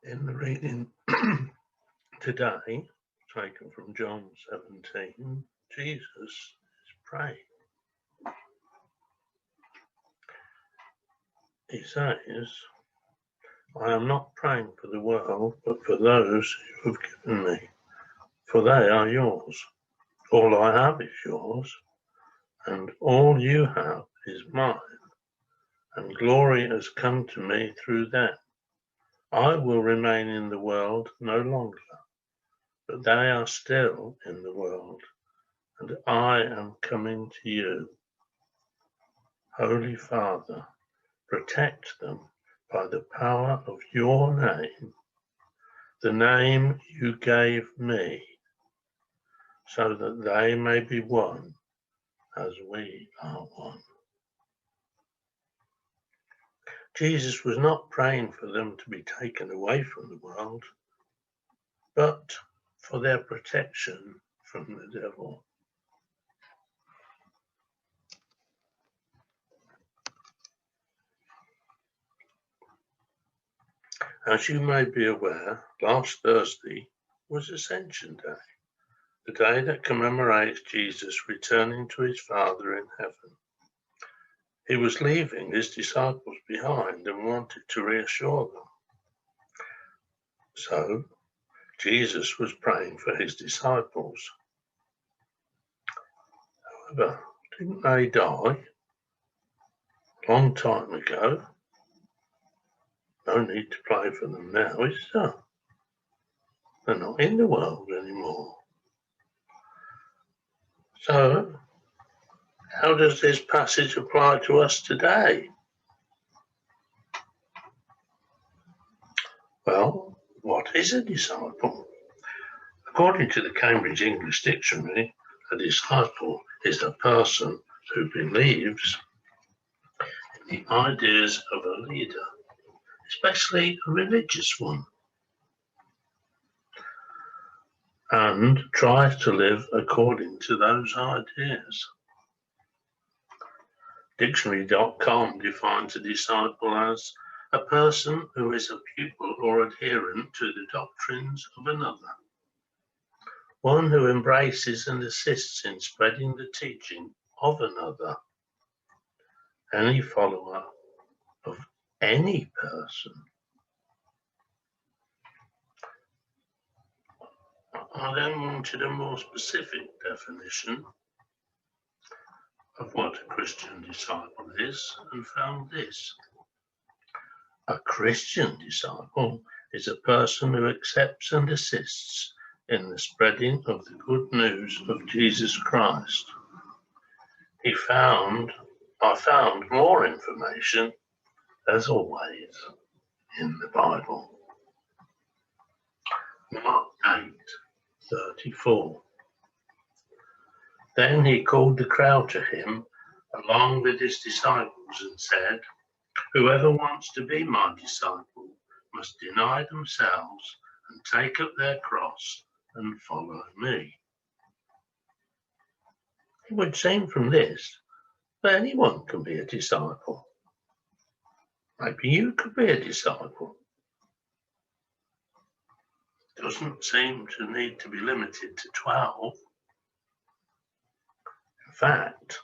In the reading today, taken from John 17, Jesus is praying. He says, I am not praying for the world, but for those you have given me, for they are yours. All I have is yours, and all you have is mine, and glory has come to me through them. I will remain in the world no longer, but they are still in the world, and I am coming to you. Holy Father, protect them by the power of your name, the name you gave me, so that they may be one as we are one. Jesus was not praying for them to be taken away from the world, but for their protection from the devil. As you may be aware, last Thursday was Ascension Day, the day that commemorates Jesus returning to his Father in heaven. He was leaving his disciples behind and wanted to reassure them. So, Jesus was praying for his disciples. However, didn't they die a long time ago? No need to pray for them now, is there? They're not in the world anymore. So, how does this passage apply to us today? Well, what is a disciple? According to the Cambridge English Dictionary, a disciple is a person who believes in the ideas of a leader, especially a religious one, and tries to live according to those ideas. Dictionary.com defines a disciple as a person who is a pupil or adherent to the doctrines of another, one who embraces and assists in spreading the teaching of another, any follower of any person. I then wanted a more specific definition of what a Christian disciple is and found this. A Christian disciple is a person who accepts and assists in the spreading of the good news of Jesus Christ. I found more information, as always, in the Bible. Mark 8:34. Then he called the crowd to him along with his disciples and said, whoever wants to be my disciple must deny themselves and take up their cross and follow me. It would seem from this that anyone can be a disciple. Maybe you could be a disciple. It doesn't seem to need to be limited to 12. In fact,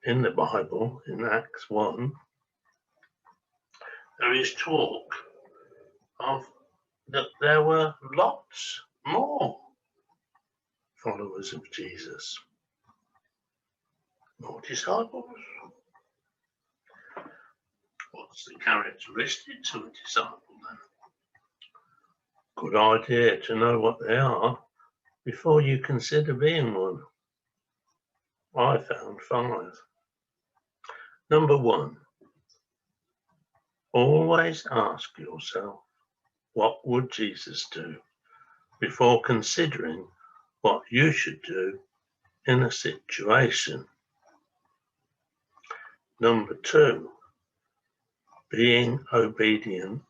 in the Bible, in Acts 1, there is talk of that there were lots more followers of Jesus, more disciples. What's the characteristics of a disciple then? Good idea to know what they are before you consider being one. I found 5. Number 1, always ask yourself, what would Jesus do, before considering what you should do in a situation. Number 2, being obedient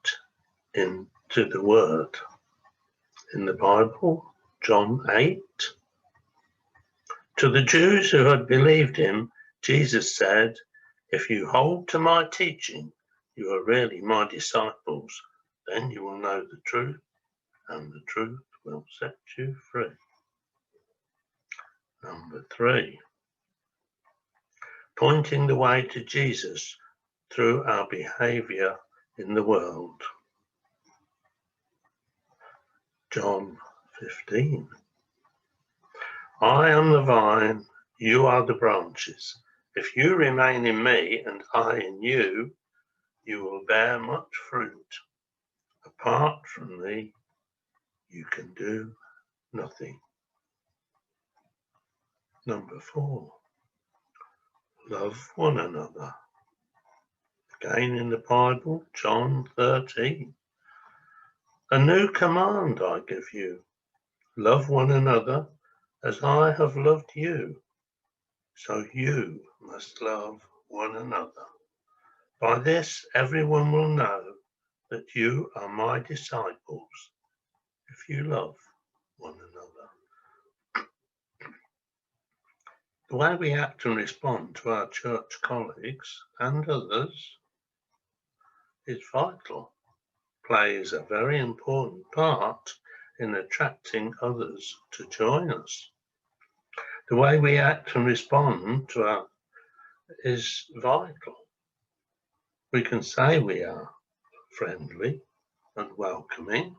to the word. In the Bible, John 8. To the Jews who had believed him, Jesus said, if you hold to my teaching, you are really my disciples, Then you will know the truth, and the truth will set you free. Number 3, pointing the way to Jesus through our behaviour in the world. John 15. I am the vine, you are the branches. If you remain in me and I in you, you will bear much fruit. Apart from me, you can do nothing. Number 4, love one another. Again in the Bible, John 13. A new command I give you, love one another as I have loved you. So you must love one another. By this everyone will know that you are my disciples, if you love one another. The way we act and respond to our church colleagues and others is vital, plays a very important part in attracting others to join us. The way we act and respond to our is vital. We can say we are friendly and welcoming,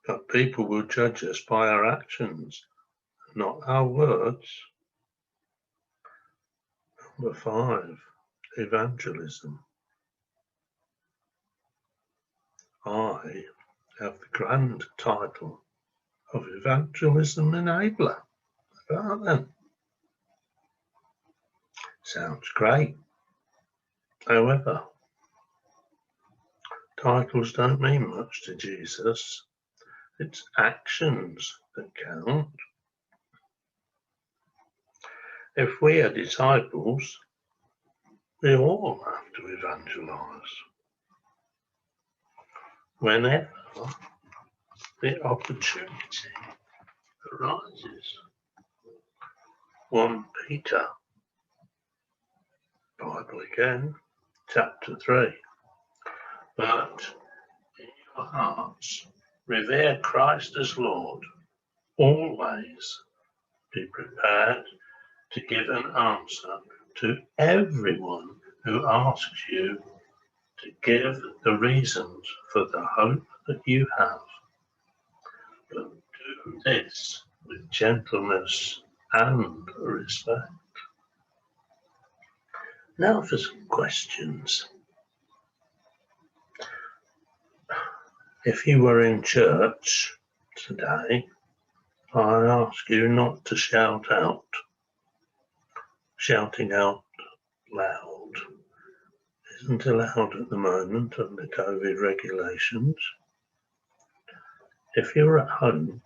but people will judge us by our actions, not our words. Number 5, evangelism. I have the grand title of Evangelism Enabler. Well then, sounds great. However, titles don't mean much to Jesus. It's actions that count. If we are disciples, we all have to evangelize. Whenever the opportunity arises. 1 Peter, Bible again, chapter 3. But in your hearts, revere Christ as Lord. Always be prepared to give an answer to everyone who asks you to give the reasons for the hope that you have. But do this with gentleness and respect. Now for some questions. If you were in church today, I ask you not to shout out. Shouting out loud isn't allowed at the moment under COVID regulations. If you're at home,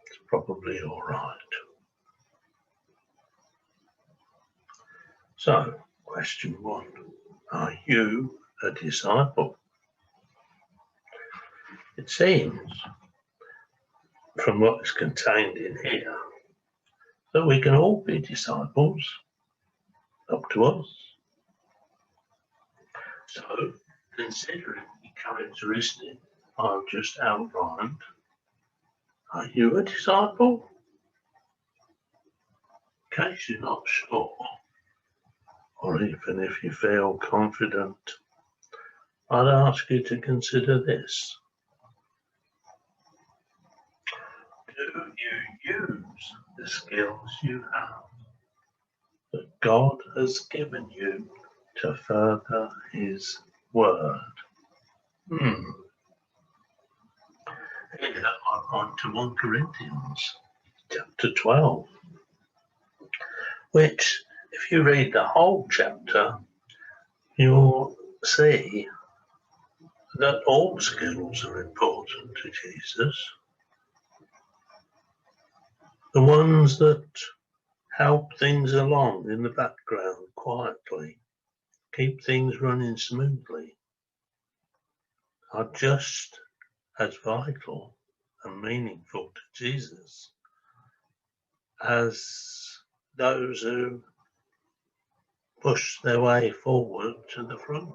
it's probably all right. So, question 1, are you a disciple? It seems, from what is contained in here, that we can all be disciples, up to us. So, considering the characteristic I've just outlined, are you a disciple? In case you're not sure, or even if you feel confident, I'd ask you to consider this. Do you use the skills you have that God has given you to further His word? Here I point to 1 Corinthians chapter 12, which, if you read the whole chapter, you'll see that all skills are important to Jesus. The ones that help things along in the background quietly, keep things running smoothly, are just as vital and meaningful to Jesus as those who push their way forward to the front.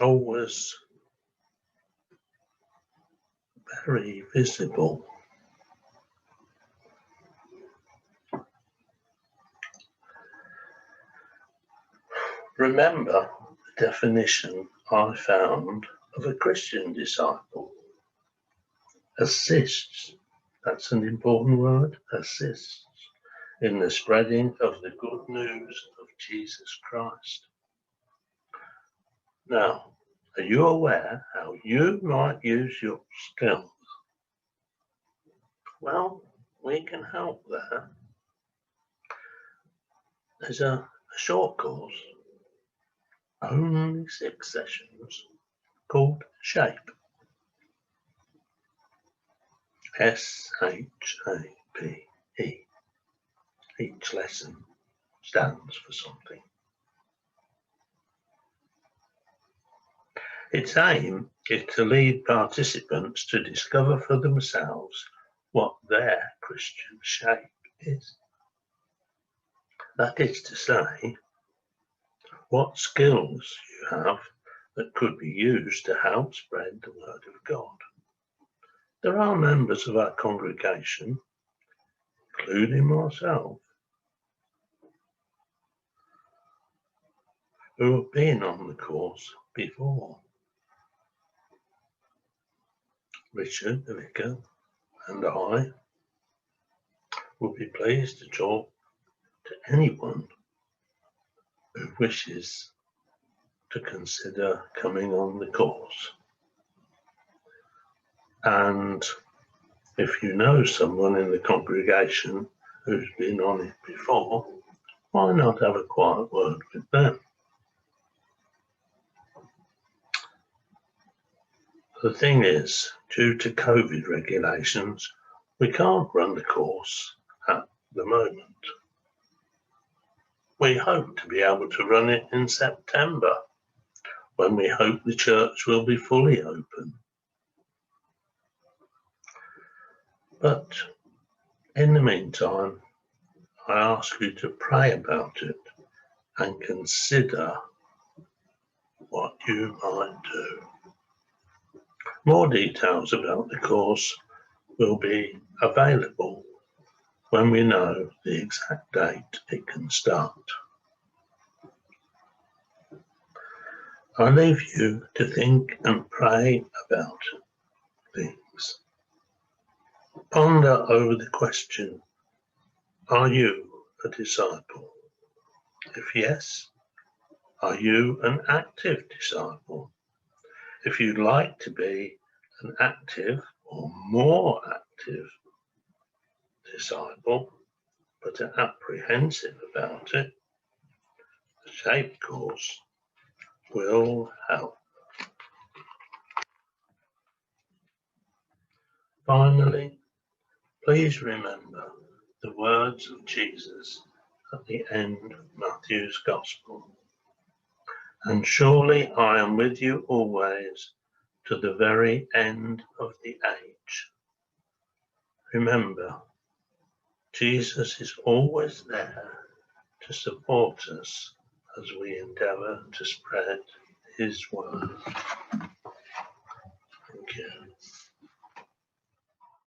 always very visible. Remember the definition I found of a Christian disciple. Assists, that's an important word, assists in the spreading of the good news of Jesus Christ. Now, are you aware how you might use your skills? Well, we can help there. There's a short course, only 6 sessions, called SHAPE. SHAPE. Each lesson stands for something. Its aim is to lead participants to discover for themselves what their Christian shape is. That is to say, what skills you have that could be used to help spread the word of God. There are members of our congregation, including myself, who have been on the course before. Richard, the vicar, and I will be pleased to talk to anyone who wishes to consider coming on the course. And if you know someone in the congregation who's been on it before, why not have a quiet word with them? The thing is, due to COVID regulations, we can't run the course at the moment. We hope to be able to run it in September, when we hope the church will be fully open. But in the meantime, I ask you to pray about it and consider what you might do. More details about the course will be available when we know the exact date it can start. I leave you to think and pray about things. Ponder over the question, are you a disciple? If yes, are you an active disciple? If you'd like to be an active or more active disciple, but are apprehensive about it, the SHAPE course will help. Finally, please remember the words of Jesus at the end of Matthew's Gospel. And surely I am with you always to the very end of the age. Remember, Jesus is always there to support us as we endeavour to spread his word. Thank you.